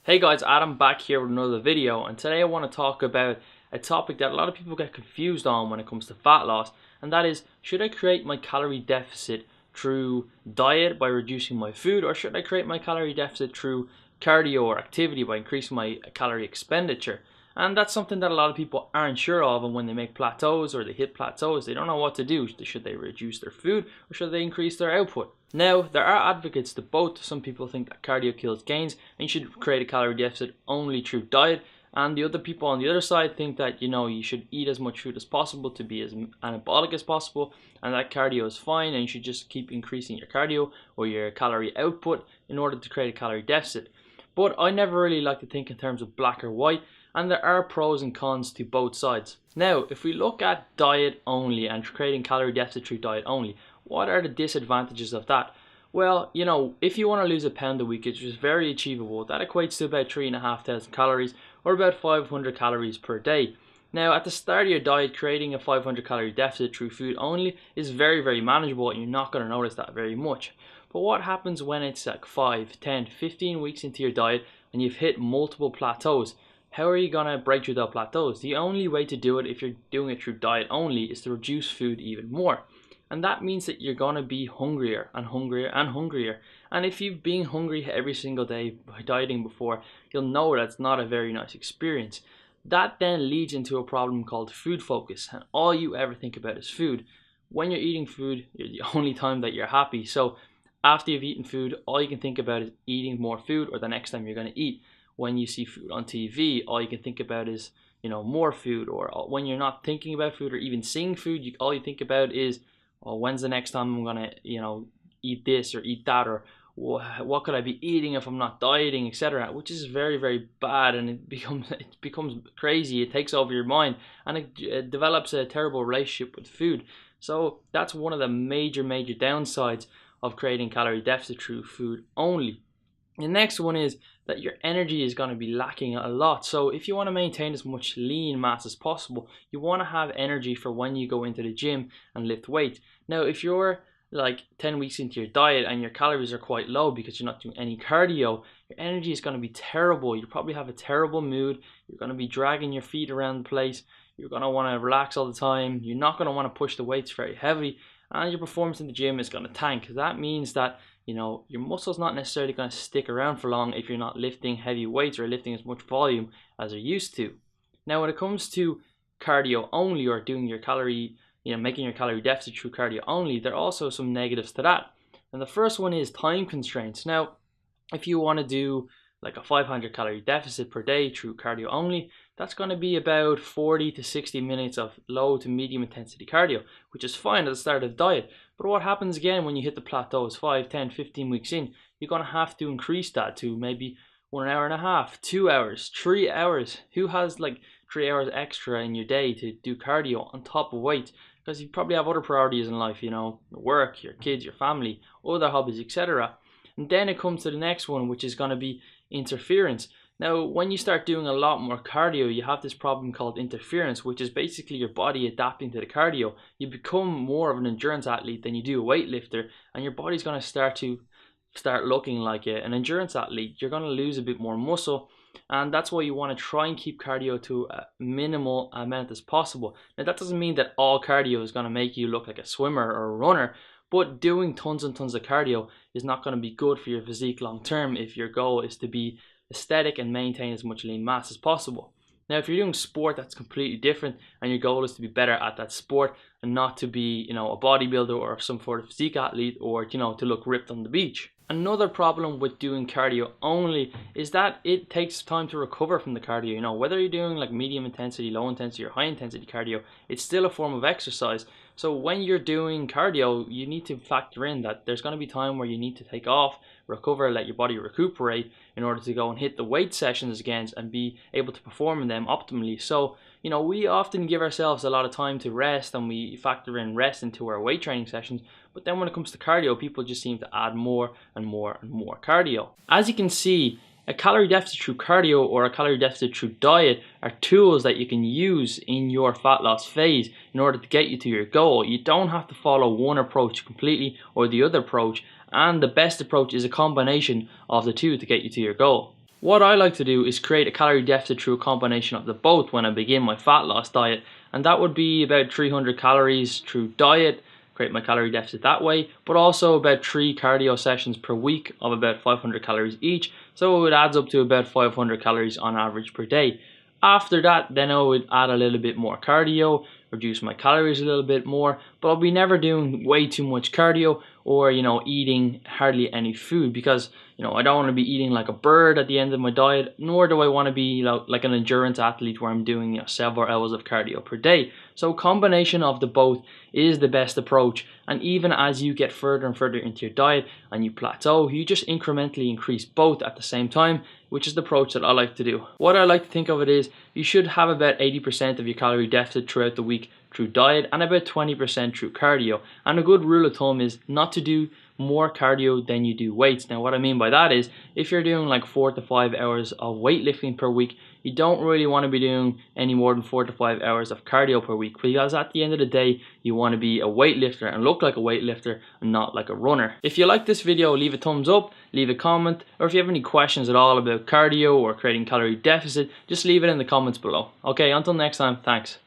Hey guys, Adam back here with another video, and today I want to talk about a topic that a lot of people get confused on when it comes to fat loss, and that is, should I create my calorie deficit through diet by reducing my food, or should I create my calorie deficit through cardio or activity by increasing my calorie expenditure? And that's something that a lot of people aren't sure of, and when they make plateaus or they hit plateaus, they don't know what to do. Should they reduce their food or should they increase their output? Now, there are advocates to both. Some people think that cardio kills gains and you should create a calorie deficit only through diet. And the other people on the other side think that, you should eat as much food as possible to be as anabolic as possible, and that cardio is fine and you should just keep increasing your cardio or your calorie output in order to create a calorie deficit. But I never really like to think in terms of black or white, and there are pros and cons to both sides. Now, if we look at diet only and creating calorie deficit through diet only, what are the disadvantages of that? Well, if you want to lose a pound a week, which is very achievable, that equates to about 3,500 calories or about 500 calories per day. Now, at the start of your diet, creating a 500 calorie deficit through food only is very, very manageable, and you're not going to notice that very much. But what happens when it's like 5, 10, 15 weeks into your diet and you've hit multiple plateaus? How are you going to break through those plateaus? The only way to do it, if you're doing it through diet only, is to reduce food even more. And that means that you're going to be hungrier and hungrier and hungrier. And if you've been hungry every single day by dieting before, you'll know that's not a very nice experience. That then leads into a problem called food focus, and all you ever think about is food. When you're eating food, you're the only time that you're happy. So after you've eaten food, all you can think about is eating more food or the next time you're going to eat. When you see food on TV, all you can think about is, more food. Or when you're not thinking about food or even seeing food, all you think about is, well, when's the next time I'm gonna, eat this or eat that, or what could I be eating if I'm not dieting, etc. Which is very, very bad, and it becomes crazy. It takes over your mind, and it develops a terrible relationship with food. So that's one of the major downsides of creating calorie deficit through food only. The next one is that your energy is going to be lacking a lot. So if you want to maintain as much lean mass as possible, you want to have energy for when you go into the gym and lift weights. Now, if you're like 10 weeks into your diet and your calories are quite low because you're not doing any cardio, your energy is going to be terrible. You probably have a terrible mood. You're going to be dragging your feet around the place. You're going to want to relax all the time. You're not going to want to push the weights very heavy, and your performance in the gym is going to tank. That means that your muscles not necessarily going to stick around for long if you're not lifting heavy weights or lifting as much volume as you're used to. Now, when it comes to cardio only, or doing your calorie, making your calorie deficit through cardio only, there are also some negatives to that. And the first one is time constraints. Now, if you want to do like a 500 calorie deficit per day through cardio only, that's going to be about 40 to 60 minutes of low to medium intensity cardio, which is fine at the start of the diet. But what happens again when you hit the plateaus 5, 10, 15 weeks in? You're going to have to increase that to maybe 1 hour and a half, 2 hours, 3 hours. Who has like 3 hours extra in your day to do cardio on top of weight? Because you probably have other priorities in life, work, your kids, your family, other hobbies, etc. And then it comes to the next one, which is going to be interference. Now, when you start doing a lot more cardio, you have this problem called interference, which is basically your body adapting to the cardio. You become more of an endurance athlete than you do a weightlifter, and your body's going to start looking like an endurance athlete. You're going to lose a bit more muscle, and that's why you want to try and keep cardio to a minimal amount as possible. Now, that doesn't mean that all cardio is going to make you look like a swimmer or a runner, but doing tons and tons of cardio is not going to be good for your physique long term if your goal is to be aesthetic and maintain as much lean mass as possible. Now, if you're doing sport, that's completely different, and your goal is to be better at that sport and not to be, a bodybuilder or some sort of physique athlete, or, to look ripped on the beach. Another problem with doing cardio only is that it takes time to recover from the cardio. Whether you're doing like medium intensity, low intensity, or high intensity cardio, it's still a form of exercise. So when you're doing cardio, you need to factor in that there's going to be time where you need to take off, recover, let your body recuperate in order to go and hit the weight sessions again and be able to perform in them optimally. So, we often give ourselves a lot of time to rest, and we factor in rest into our weight training sessions. But then when it comes to cardio, people just seem to add more and more and more cardio. As you can see, a calorie deficit through cardio or a calorie deficit through diet are tools that you can use in your fat loss phase in order to get you to your goal. You don't have to follow one approach completely or the other approach, and the best approach is a combination of the two to get you to your goal. What I like to do is create a calorie deficit through a combination of the both when I begin my fat loss diet, and that would be about 300 calories through diet, create my calorie deficit that way, but also about 3 cardio sessions per week of about 500 calories each, so it adds up to about 500 calories on average per day. After that, then I would add a little bit more cardio, reduce my calories a little bit more, but I'll be never doing way too much cardio or eating hardly any food, because I don't want to be eating like a bird at the end of my diet, nor do I want to be like an endurance athlete where I'm doing several hours of cardio per day. So combination of the both is the best approach, and even as you get further and further into your diet and you plateau, you just incrementally increase both at the same time, which is the approach that I like to do. What I like to think of it is, you should have about 80% of your calorie deficit throughout the week through diet and about 20% through cardio. And a good rule of thumb is not to do more cardio than you do weights. Now what I mean by that is, if you're doing like 4 to 5 hours of weightlifting per week, you don't really want to be doing any more than 4 to 5 hours of cardio per week, because at the end of the day you want to be a weightlifter and look like a weightlifter and not like a runner. If you like this video, leave a thumbs up, leave a comment, or if you have any questions at all about cardio or creating calorie deficit, just leave it in the comments below. Okay, until next time, thanks.